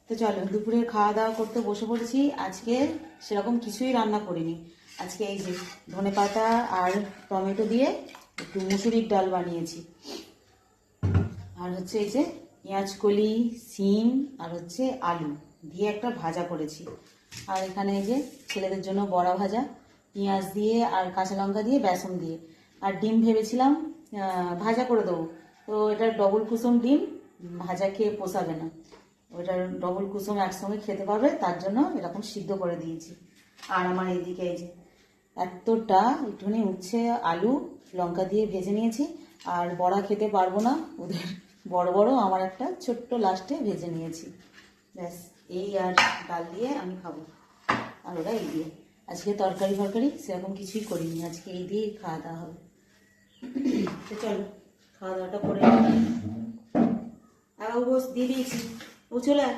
তো চলো দুপুরে খাওয়া দাওয়া করতে বসে পড়েছি। আজকে সেরকম কিছুই রান্না করিনি। আজকে এই যে ধনেপাতা আর টমেটো দিয়ে একটু মুসুরির ডাল বানিয়েছি, আর হচ্ছে এই যে পেঁয়াজকলি, সিম আর হচ্ছে আলু দিয়ে একটা ভাজা করেছি। আর এখানে এই যে ছেলেদের জন্য বড়া ভাজা, পেঁয়াজ দিয়ে আর কাঁচা লঙ্কা দিয়ে বেসন দিয়ে। আর ডিম ভেবেছিলাম ভাজা করে দেবো, তো এটা ডবল কুসুম ডিম, ভাজা খেয়ে পোষাবে না, ওইটার ডবল কুসুম একসঙ্গে খেতে পারবে, তার জন্য এরকম সিদ্ধ করে দিয়েছি। আর আমার এইদিকে এই যে এতটা একটুখানি উচ্ছে আলু লঙ্কা দিয়ে ভেজে নিয়েছি। আর বড়া খেতে পারবো না ওদের, বড় বড়, আমার একটা ছোট্ট লাস্টে ভেজে নিয়েছি। ব্যাস, এই আর ডাল দিয়ে আমি খাবো, আর ওরা এই দিয়ে। আজকে তরকারি ফরকারি সেরকম কিছুই করিনি, আজকে এই দিয়েই খাওয়া দাওয়া হবে। তো চলো খাওয়া দাওয়াটা করে আর ও বস দিয়ে দিয়েছি, ও চলে আয়।